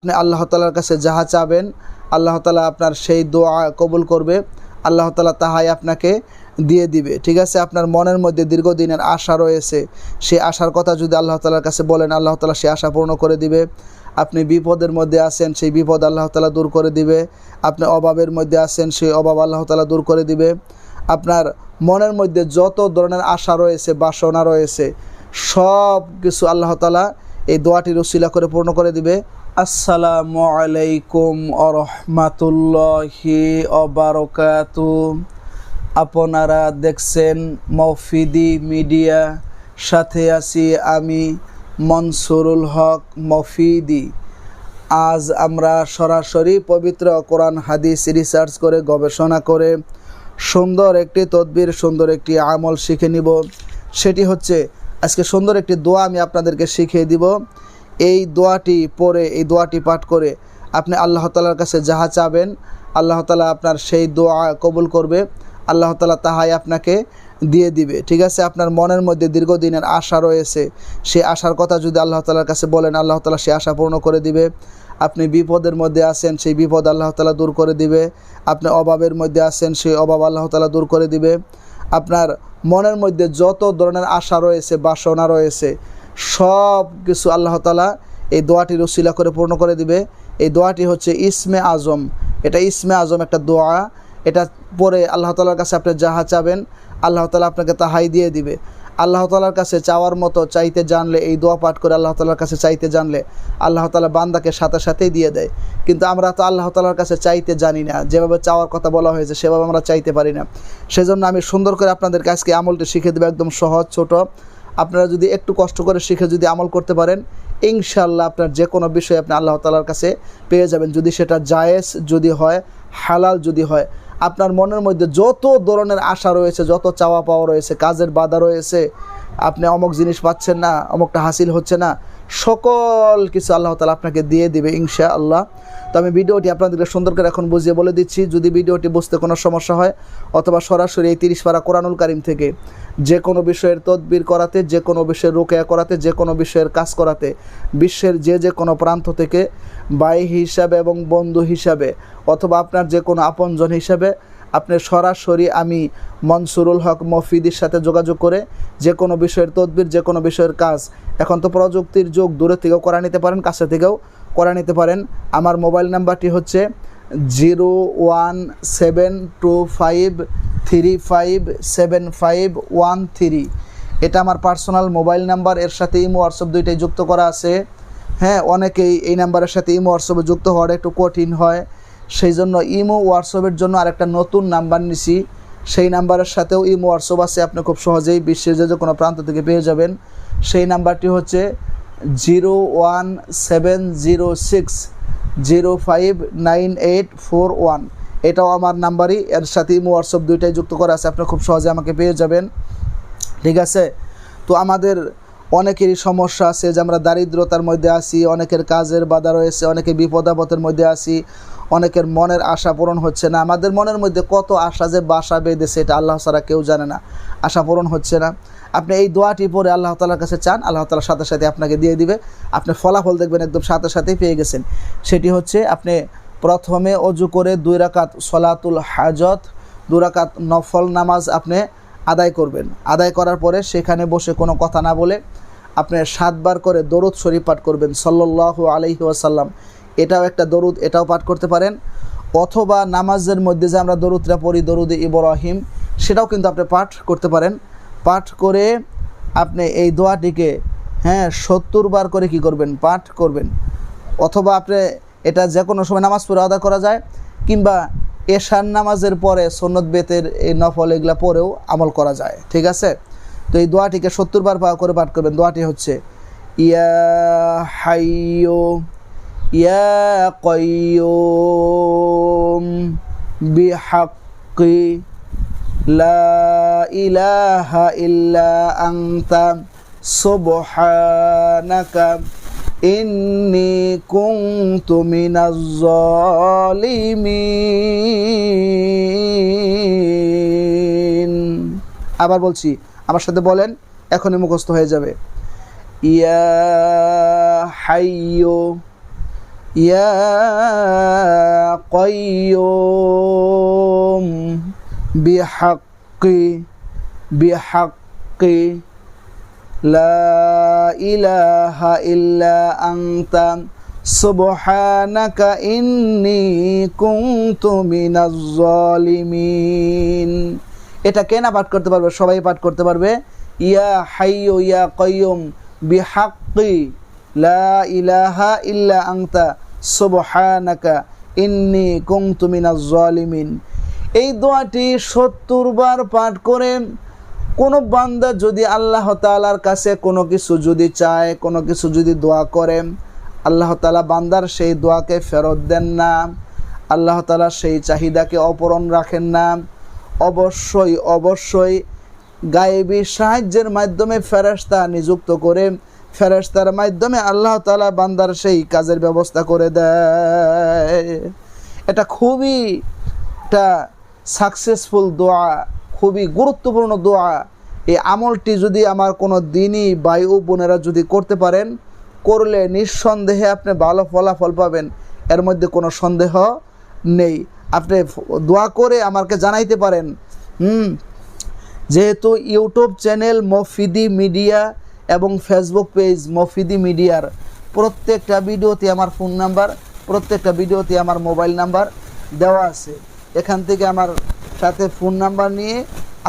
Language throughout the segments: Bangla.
আপনি আল্লাহ তাআলার কাছে যাহা চাবেন আল্লাহ তাআলা আপনার সেই দোয়া কবুল করবে, আল্লাহ তাআলা তাহাই আপনাকে দিয়ে দিবে। ঠিক আছে, আপনার মনের মধ্যে দীর্ঘদিনের আশা রয়েছে, সেই আশার কথা যদি আল্লাহ তাআলার কাছে বলেন আল্লাহ তাআলা সেই আশা পূর্ণ করে দিবে। আপনি বিপদের মধ্যে আছেন, সেই বিপদ আল্লাহ তাআলা দূর করে দিবে। আপনি অভাবের মধ্যে আছেন, সেই অভাব আল্লাহ তাআলা দূর করে দিবে। আপনার মনের মধ্যে যত ধরনের আশা রয়েছে, বাসনা রয়েছে, সব কিছু আল্লাহ তাআলা এই দোয়াটির উসিলা করে পূর্ণ করে দিবে। আসসালামু আলাইকুম ওয়া রাহমাতুল্লাহি ওয়া বারাকাতুহু। আপনারা দেখছেন মফিদি মিডিয়া, সাথে আছি আমি মনসুরুল হক মফিদি। আজ আমরা সরাসরি পবিত্র কোরআন হাদিস রিসার্চ করে গবেষণা করে সুন্দর একটি তদবির, সুন্দর একটি আমল শিখে নিব। সেটি হচ্ছে আজকে সুন্দর একটি দোয়া আমি আপনাদেরকে শিখিয়ে দিব। এই দোয়াটি পড়ে, এই দোয়াটি পাঠ করে আপনি আল্লাহ তাআলার কাছে যাহা চাবেন আল্লাহ তাআলা আপনার সেই দোয়া কবুল করবে, আল্লাহ তাআলা তাহাই আপনাকে দিয়ে দিবে। ঠিক আছে, আপনার মনের মধ্যে দীর্ঘদিনের আশা রয়েছে, সেই আশার কথা যদি আল্লাহ তাআলার কাছে বলেন আল্লাহ তাআলা সেই আশা পূর্ণ করে দিবে। আপনি বিপদের মধ্যে আছেন, সেই বিপদ আল্লাহ তাআলা দূর করে দিবে। আপনি অভাবের মধ্যে আছেন, সেই অভাব আল্লাহ তাআলা দূর করে দিবে। আপনার মনের মধ্যে যত ধরনের আশা রয়েছে, বাসনা রয়েছে, সব কিছু আল্লাহ তাআলা এই দোয়াটির উসিলা করে পূর্ণ করে দিবে। এই দোয়াটি হচ্ছে ইসমে আজম, এটা ইসমে আজম একটা দোয়া। এটা পরে আল্লাহ তাআলার কাছে আপনি যাহা চাবেন আল্লাহ তাআলা আপনাকে তাহাই দিয়ে দিবে। আল্লাহ তাআলার কাছে চাওয়ার মতো চাইতে জানলে, এই দোয়া পাঠ করে আল্লাহ তাআলার কাছে চাইতে জানলে আল্লাহ তাআলা বান্দাকে সাথে সাথেই দিয়ে দেয়। কিন্তু আমরা তো আল্লাহ তাআলার কাছে চাইতে জানি না, যেভাবে চাওয়ার কথা বলা হয়েছে সেভাবে আমরা চাইতে পারি না। সেজন্য আমি সুন্দর করে আপনাদেরকে আজকে আমলটি শিখে দেবো, একদম সহজ ছোট। আপনারা যদি একটু কষ্ট করে শিখে যদি আমল করতে পারেন ইনশাআল্লাহ আপনার যে কোনো বিষয় আপনি আল্লাহ তাআলার কাছে পেয়ে যাবেন। যদি সেটা জায়েজ যদি হয়, হালাল যদি হয়, আপনার মনের মধ্যে যত ধরনের আশা রয়েছে, যত চাওয়া পাওয়া রয়েছে, কাজের বাধা রয়েছে, আপনি অমুক জিনিস পাচ্ছেন না, অমুকটা হাসিল হচ্ছে না, সকল কিছু আল্লাহ তাআলা আপনাকে দিয়ে দিবে ইনশাআল্লাহ। তো আমি ভিডিওটি আপনাদেরকে সুন্দর করে এখন বুঝিয়ে বলে দিচ্ছি। যদি ভিডিওটি বুঝতে কোনো সমস্যা হয় অথবা সরাসরি এই 30 পারা কোরআনুল কারীম থেকে যে কোনো বিষয়ের তদবির করাতে, যে কোনো বিষয়ের রুকিয়া করাতে, যে কোনো বিষয়ের কাজ করাতে, বিশ্বের যে কোনো প্রান্ত থেকে ভাই হিসাবে এবং বন্ধু হিসাবে অথবা আপনার যে কোনো আপনজন হিসাবে আপনি সরাসরি আমি মনসুরুল হক মফিদির সাথে যোগাযোগ করে যে কোনো বিষয়ের তদবির, যে কোনো বিষয়ের কাজ, এখন তো প্রযুক্তির যুগ, দূরে থেকেও করা নিতে পারেন, কাছে থেকেও করা নিতে পারেন। আমার মোবাইল নাম্বারটি হচ্ছে 01725357513। এটা আমার পার্সোনাল মোবাইল নাম্বার, এর সাথে ইমো হোয়াটসঅ্যাপ দুইটাই যুক্ত করা আছে। হ্যাঁ, অনেকেই এই নাম্বারের সাথে ইমো হোয়াটসঅ্যাপে যুক্ত হওয়াটা একটু কঠিন হয়, সেই জন্য ইমো হোয়াটসঅ্যাপের জন্য আরেকটা নতুন নাম্বার নিছি। সেই নাম্বারের সাথেও ইমো হোয়াটসঅ্যাপ আছে, আপনি খুব সহজেই বিশ্বের যে কোনো প্রান্ত থেকে পেয়ে যাবেন। সেই নাম্বারটি হচ্ছে 01706059841। এটাও আমার নাম্বারই, এর সাথে ইমো হোয়াটসঅ্যাপ দুইটাই যুক্ত করা আছে, আপনি খুব সহজে আমাকে পেয়ে যাবেন। ঠিক আছে, তো আমাদের অনেকেরই সমস্যা আছে যে আমরা দারিদ্রতার মধ্যে আছি, অনেকের কাজের বাধা রয়েছে, অনেকে বিপদ আপদের মধ্যে আছি, অনেকের মনের আশা পূরণ হচ্ছে না। আমাদের মনের মধ্যে কত আশা যে বাসা বেঁধেছে এটা আল্লাহ ছাড়া কেউ জানে না, আশা পূরণ হচ্ছে না। আপনি এই দোয়াটি পরে আল্লাহ তাআলার কাছে চান, আল্লাহ তাআলার সাথে সাথে আপনাকে দিয়ে দিবে। আপনি ফলাফল দেখবেন একদম সাথে সাথেই পেয়ে গেছেন। সেটি হচ্ছে আপনি প্রথমে অজু করে 2 রাকাত সলাতুল হাজত, 2 রাকাত নফল নামাজ আপনি আদায় করবেন। আদায় করার পরে সেখানে বসে কোনো কথা না বলে আপনি 7 বার করে দরুদ শরীফ পাঠ করবেন, সাল্লাল্লাহু আলাইহি ওয়াসাল্লাম। এটাও একটা দরুদ, এটাও পাঠ করতে পারেন। অথবা নামাজের মধ্যে যে আমরা দরুদটা পড়ি, দরুদে ইব্রাহিম, সেটাও কিন্তু আপনি পাঠ করতে পারেন। পাঠ করে আপনি এই দোয়াটিকে 70 বার করে কি করবেন, পাঠ করবেন। অথবা আপনি এটা যে কোনো সময় নামাজ পড়ে আদায় করা যায়, কিংবা এশার নামাজের পরে সুন্নত বেতের এই নফল এগুলা পরেও আমল করা যায়। ঠিক আছে, তো এই দোয়াটিকে 70 বার করে পাঠ করবেন। দোয়াটি হচ্ছে ইয়া হাইয়ু ইয়া কাইয়ুম বিহাক্কি লা ইলাহা ইল্লা আনতা সুবহানাকা ইন্নী কুনতু মিনাজ জালিমিন। আবার বলছি, আমার সাথে বলেন, এখনই মুখস্থ হয়ে যাবে। ইয়া হাইয়ু ইয়া কাইয়ুম বিহাক্কি লা ইলাহা ইল্লা আনতা সুবহানাকা ইন্নী কুনতু মিনাজ জালিমিন। এটা কে না পাঠ করতে পারবে? সবাই পাঠ করতে পারবে। ইয়া হাইয়ু ইয়া কাইয়ুম বিহাক্কি লা ইলাহা ইল্লা আনতা সুবহানাকা ইন্নী কুনতু মিনাজ জালিমিন। এই দোয়াটি 70 বার পাঠ করে কোনো বান্দা যদি আল্লাহ তাআলার কাছে কোনো কিছু যদি চায়, কোনো কিছু যদি দোয়া করে, আল্লাহ তাআলা বান্দার সেই দোয়াকে ফেরত দেন না, আল্লাহ তাআলা সেই চাহিদাকে অপূরণ রাখেন না। অবশ্যই অবশ্যই গায়েবী সাহায্যের মাধ্যমে ফেরেশতা নিযুক্ত করে ফেরেশতার মাধ্যমে আল্লাহ তাআলা বান্দার সেই কাজের ব্যবস্থা করে দেয়। এটা খুবই একটা সাকসেসফুল দোয়া, খুবই গুরুত্বপূর্ণ দোয়া। এই আমলটি যদি আমার কোনো দিনই ভাই ও বোনেরা যদি করতে পারেন, করলে নিঃসন্দেহে আপনি ভালো ফলাফল পাবেন, এর মধ্যে কোনো সন্দেহ নেই। আপনি দোয়া করে আমাকে জানাইতে পারেন। যেহেতু ইউটিউব চ্যানেল মফিদি মিডিয়া এবং ফেসবুক পেজ মফিদি মিডিয়ার প্রত্যেকটা ভিডিওতে আমার ফোন নাম্বার, প্রত্যেকটা ভিডিওতে আমার মোবাইল নাম্বার দেওয়া আছে। এখান থেকে আমার সাথে ফোন নাম্বার নিয়ে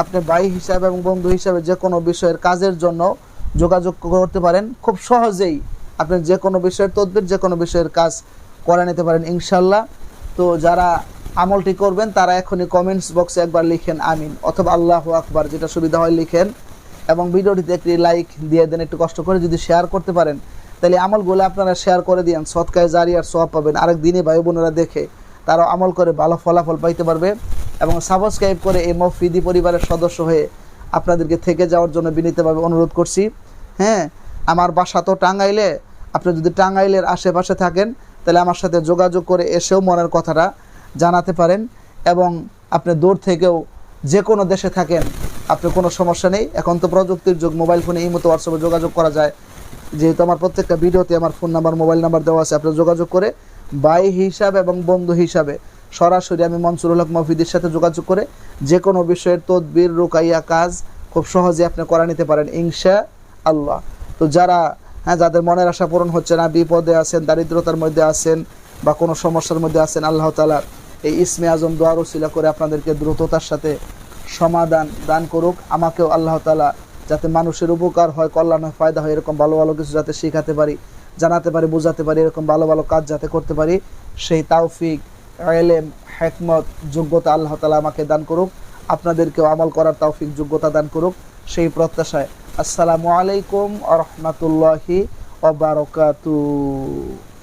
আপনি ভাই হিসাবে এবং বন্ধু হিসাবে যে কোনো বিষয়ের কাজের জন্য যোগাযোগ করতে পারেন। খুব সহজেই আপনি যে কোনো বিষয়ের তদবির, যে কোনো বিষয়ের কাজ করে নিতে পারেন ইনশাল্লাহ। তো যারা আমলটি করবেন তারা এখনই কমেন্টস বক্সে একবার লিখেন আমিন অথবা আল্লাহু আকবার, যেটা সুবিধা হয় লিখেন, এবং ভিডিওটিতে একটি লাইক দিয়ে দেন। একটু কষ্ট করে যদি শেয়ার করতে পারেন তাহলে আমলগুলো আপনারা শেয়ার করে দিন, সদকায়ে জারিয়ার সওয়াব পাবেন। আরেক দিনে ভাই বোনেরা দেখে তারাও আমল করে ভালো ফলাফল পাইতে পারবে। এবং সাবস্ক্রাইব করে এই মফিদি পরিবারের সদস্য হয়ে আপনাদেরকে থেকে যাওয়ার জন্য বিনীতভাবে অনুরোধ করছি। হ্যাঁ, আমার বাসা তো টাঙ্গাইলে। আপনি যদি টাঙ্গাইলের আশেপাশে থাকেন তাহলে আমার সাথে যোগাযোগ করে এসেও মনের কথাটা জানাতে পারেন। এবং আপনি দূর থেকেও যে কোনো দেশে থাকেন, আপনি কোনো সমস্যা নেই। এখন তো প্রযুক্তির যুগ, মোবাইল ফোনে এই মতো হোয়াটসঅ্যাপে যোগাযোগ করা যায়। যেহেতু আমার প্রত্যেকটা ভিডিওতে আমার ফোন নাম্বার, মোবাইল নাম্বার দেওয়া আছে, আপনি যোগাযোগ করে ভাই হিসাবে এবং বন্ধু হিসাবে সরাসরি আমি মনসুরুল হক মফিদির সাথে যোগাযোগ করে যে কোনো বিষয়ের তদবির, রুকাইয়া কাজ খুব সহজে আপনি করা নিতে পারেন ইনশাআল্লাহ। তো যাদের মনের আশা পূরণ হচ্ছে না, বিপদে আছেন, দারিদ্রতার মধ্যে আছেন বা কোনো সমস্যার মধ্যে আছেন, আল্লাহ তাআলা এই ইসমে আজম দোয়ার উসিলা করে আপনাদেরকে দ্রুততার সাথে সমাধান দান করুক। আমাকেও আল্লাহ তাআলা যাতে মানুষের উপকার হয়, কল্যাণ হয়, ফায়দা হয়, এরকম ভালো ভালো কিছু যাতে শেখাতে পারি, জানাতে পারি, বোঝাতে পারি, এরকম ভালো ভালো কাজ যাতে করতে পারি, সেই তাওফিক, ইলম, হিকমত, যোগ্যতা আল্লাহ তাআলা আমাকে দান করুক। আপনাদেরকেও আমল করার তৌফিক, যোগ্যতা দান করুক, সেই প্রত্যাশায় আসসালামু আলাইকুম ওয়া রাহমাতুল্লাহি ওয়া বারাকাতুহু।